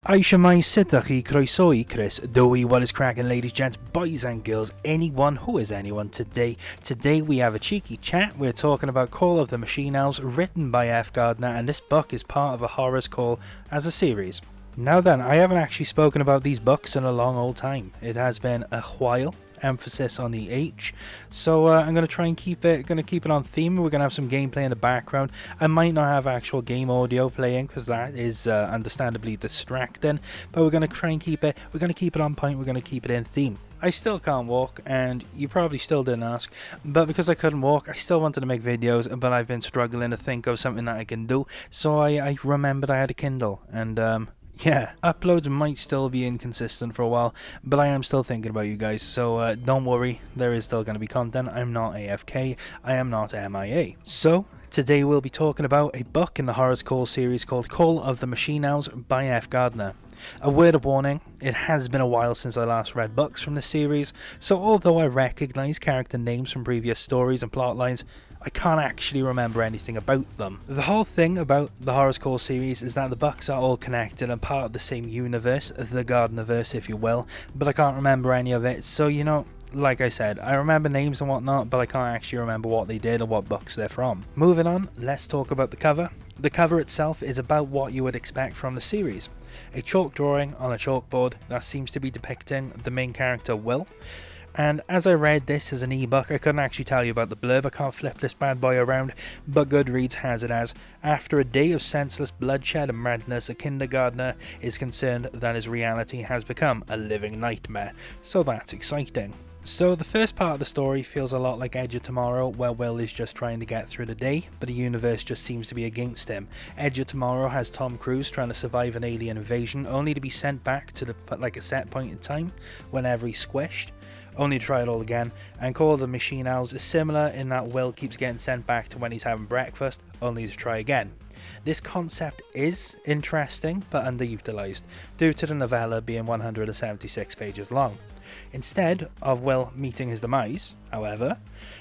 Ai Shwmae sydach chi croeso I Chris, Dowie, what is cracking, ladies, gents, boys and girls, anyone who is anyone today. Today we have a cheeky chat. We're talking about Call of the Machine Elves, written by Gardner, and this book is part of a Horrors Call as a series. Now then, I haven't actually spoken about these books in a long old time. It has been a while. Emphasis on the H, so I'm going to try and keep it on theme. We're going to have some gameplay in the background. I might not have actual game audio playing because that is understandably distracting, but we're going to try and keep it on point. We're going to keep it in theme. I still can't walk, and you probably still didn't ask, but because I couldn't walk, I still wanted to make videos, but I've been struggling to think of something that I can do, so I remembered I had a Kindle, and yeah, uploads might still be inconsistent for a while, but I am still thinking about you guys, so don't worry, there is still going to be content. I'm not AFK, I am not MIA. So, today we'll be talking about a book in the Horrors Call series called Call of the Machine Elves by Gardner. A word of warning, it has been a while since I last read books from this series, so although I recognise character names from previous stories and plotlines, I can't actually remember anything about them. The whole thing about the Horrors Call series is that the books are all connected and part of the same universe, the Gardnerverse if you will, but I can't remember any of it, so you know, like I said, I remember names and whatnot, but I can't actually remember what they did or what books they're from. Moving on, let's talk about the cover. The cover itself is about what you would expect from the series. A chalk drawing on a chalkboard that seems to be depicting the main character Will. And as I read this as an ebook, I couldn't actually tell you about the blurb. I can't flip this bad boy around, but Goodreads has it as, after a day of senseless bloodshed and madness, a kindergartner is concerned that his reality has become a living nightmare. So that's exciting. So the first part of the story feels a lot like Edge of Tomorrow, where Will is just trying to get through the day, but the universe just seems to be against him. Edge of Tomorrow has Tom Cruise trying to survive an alien invasion, only to be sent back to a set point in time, whenever he's squished, only to try it all again. And Call of the Machine Elves is similar in that Will keeps getting sent back to when he's having breakfast, only to try again. This concept is interesting, but underutilized, due to the novella being 176 pages long. Instead of Will meeting his demise, however,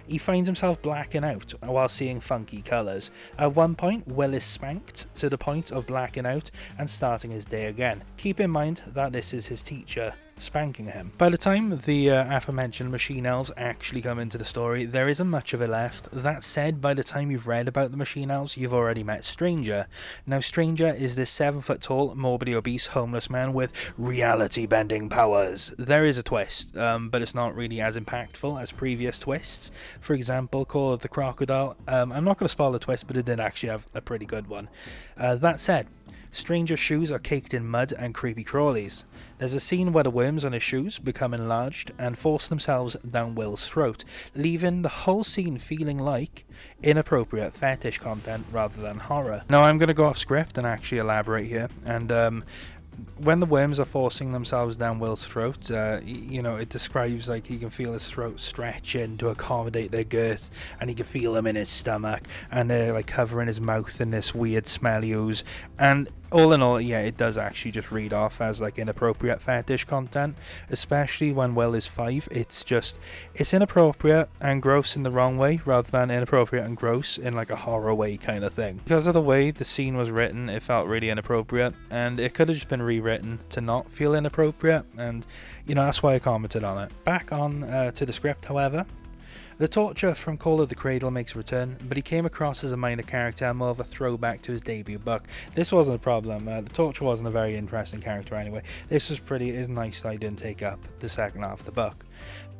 he finds himself blacking out while seeing funky colours. At one point, Will is spanked to the point of blacking out and starting his day again. Keep in mind that this is his teacher spanking him. By the time the aforementioned Machine Elves actually come into the story, there isn't much of it left. That said, by the time you've read about the Machine Elves, you've already met Stranger. Now, Stranger is this 7 foot tall, morbidly obese, homeless man with reality-bending powers. There is a twist, but it's not really as impactful as previous twists. For example, Call of the Crocodile. I'm not going to spoil the twist, but it did actually have a pretty good one. That said, Stranger's shoes are caked in mud and creepy crawlies. There's a scene where the worms on his shoes become enlarged and force themselves down Will's throat, leaving the whole scene feeling like inappropriate fetish content rather than horror. Now I'm going to go off script and actually elaborate here, and when the worms are forcing themselves down Will's throat, you know, it describes like he can feel his throat stretching to accommodate their girth, and he can feel them in his stomach, and they're like covering his mouth in this weird smelly ooze, and all in all, yeah, it does actually just read off as like inappropriate fetish content, especially when Will is 5. It's inappropriate and gross in the wrong way, rather than inappropriate and gross in like a horror way kind of thing. Because of the way the scene was written, it felt really inappropriate, and it could have just been rewritten to not feel inappropriate, and you know, that's why I commented on it. Back on to the script, however. The Torture from Call of the Cradle makes a return, but he came across as a minor character and more of a throwback to his debut book. This wasn't a problem. The Torture wasn't a very interesting character anyway. This was it's nice that I didn't take up the second half of the book.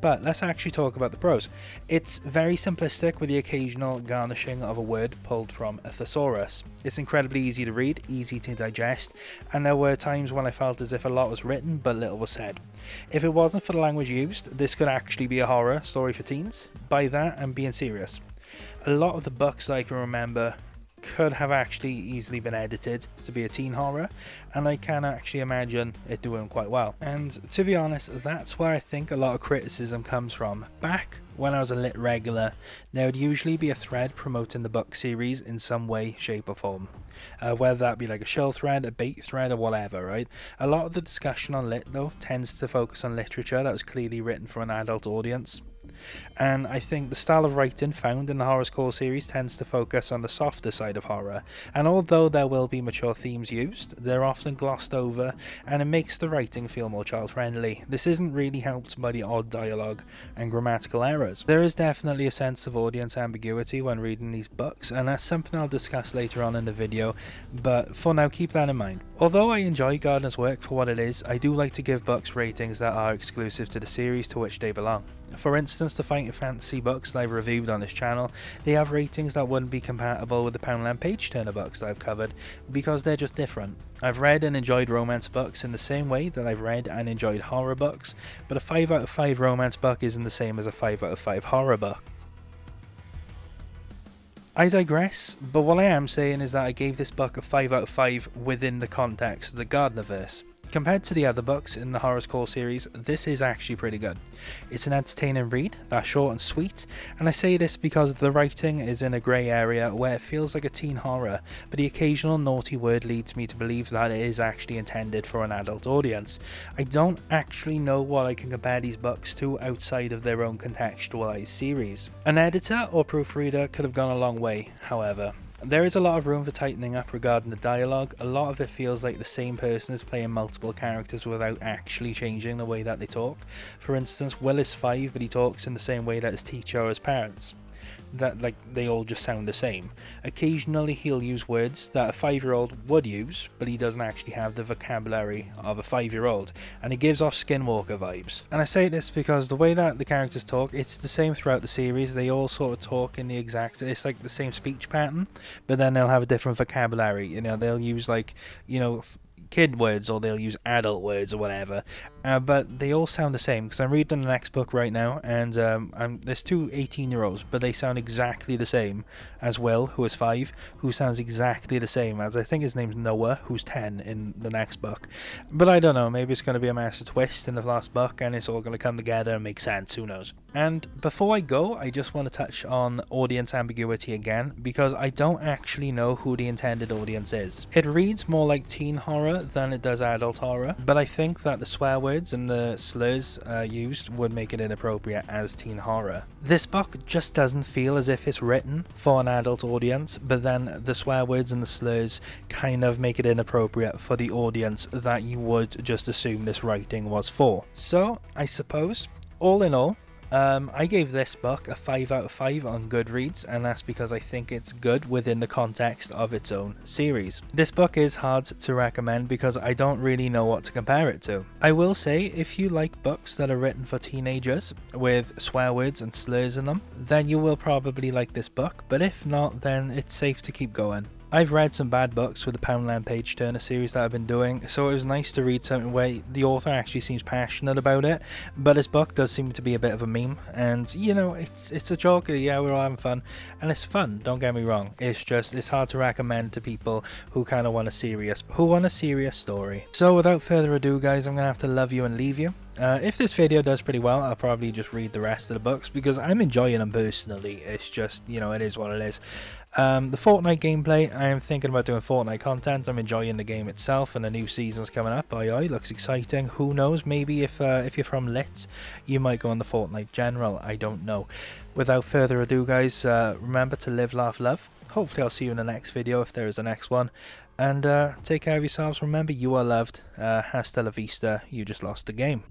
But let's actually talk about the prose. It's very simplistic with the occasional garnishing of a word pulled from a thesaurus. It's incredibly easy to read, easy to digest, and there were times when I felt as if a lot was written but little was said. If it wasn't for the language used, this could actually be a horror story for teens. By that, I'm being serious. A lot of the books that I can remember could have actually easily been edited to be a teen horror, and I can actually imagine it doing quite well. And to be honest, that's where I think a lot of criticism comes from. Back when I was a lit regular, there would usually be a thread promoting the book series in some way, shape or form. Whether that be like a shill thread, a bait thread or whatever, right? A lot of the discussion on lit though tends to focus on literature that was clearly written for an adult audience. And I think the style of writing found in the Horror's Core series tends to focus on the softer side of horror, and although there will be mature themes used, they're often glossed over, and it makes the writing feel more child-friendly. This isn't really helped by the odd dialogue and grammatical errors. There is definitely a sense of audience ambiguity when reading these books, and that's something I'll discuss later on in the video, but for now keep that in mind. Although I enjoy Gardner's work for what it is, I do like to give books ratings that are exclusive to the series to which they belong. For instance, the Fighting Fantasy books that I've reviewed on this channel, they have ratings that wouldn't be compatible with the Poundland Page Turner books that I've covered, because they're just different. I've read and enjoyed romance books in the same way that I've read and enjoyed horror books, but a 5 out of 5 romance book isn't the same as a 5 out of 5 horror book. I digress, but what I am saying is that I gave this book a 5 out of 5 within the context of the Gardnerverse. Compared to the other books in the Horror's Core series, this is actually pretty good. It's an entertaining read that's short and sweet, and I say this because the writing is in a grey area where it feels like a teen horror, but the occasional naughty word leads me to believe that it is actually intended for an adult audience. I don't actually know what I can compare these books to outside of their own contextualized series. An editor or proofreader could have gone a long way, however. There is a lot of room for tightening up regarding the dialogue. A lot of it feels like the same person is playing multiple characters without actually changing the way that they talk. For instance, Will is 5, but he talks in the same way that his teacher or his parents. That, like, they all just sound the same. Occasionally he'll use words that a 5-year-old would use, but he doesn't actually have the vocabulary of a 5-year-old, and it gives off Skinwalker vibes. And I say this because the way that the characters talk, it's the same throughout the series. They all sort of talk in the exact, it's like the same speech pattern, but then they'll have a different vocabulary. You know, they'll use, like, you know, kid words, or they'll use adult words or whatever, but they all sound the same, because I'm reading the next book right now, and there's two 18-year-olds, but they sound exactly the same as Will, who is 5, who sounds exactly the same as, I think his name's Noah, who's 10 in the next book. But I don't know, maybe it's going to be a massive twist in the last book and it's all going to come together and make sense, who knows. And before I go, I just want to touch on audience ambiguity again, because I don't actually know who the intended audience is. It reads more like teen horror than it does adult horror, but I think that the swear words and the slurs used would make it inappropriate as teen horror. This book just doesn't feel as if it's written for an adult audience, but then the swear words and the slurs kind of make it inappropriate for the audience that you would just assume this writing was for. So I suppose, all in all, I gave this book a 5 out of 5 on Goodreads, and that's because I think it's good within the context of its own series. This book is hard to recommend because I don't really know what to compare it to. I will say, if you like books that are written for teenagers with swear words and slurs in them, then you will probably like this book, but if not, then it's safe to keep going. I've read some bad books with the Poundland Page Turner series that I've been doing, so it was nice to read something where the author actually seems passionate about it, but this book does seem to be a bit of a meme, and you know, it's a joke, yeah, we're all having fun, and it's fun, don't get me wrong, it's hard to recommend to people who kind of want a serious story. So without further ado guys, I'm gonna have to love you and leave you. If this video does pretty well, I'll probably just read the rest of the books because I'm enjoying them personally. It's just, you know, it is what it is. The Fortnite gameplay, I am thinking about doing Fortnite content. I'm enjoying the game itself, and the new season's coming up. Looks exciting. Who knows, maybe if you're from Lit, you might go on the Fortnite General. I don't know. Without further ado guys, remember to live, laugh, love. Hopefully I'll see you in the next video if there is a next one. And take care of yourselves. Remember, you are loved. Hasta la vista. You just lost the game.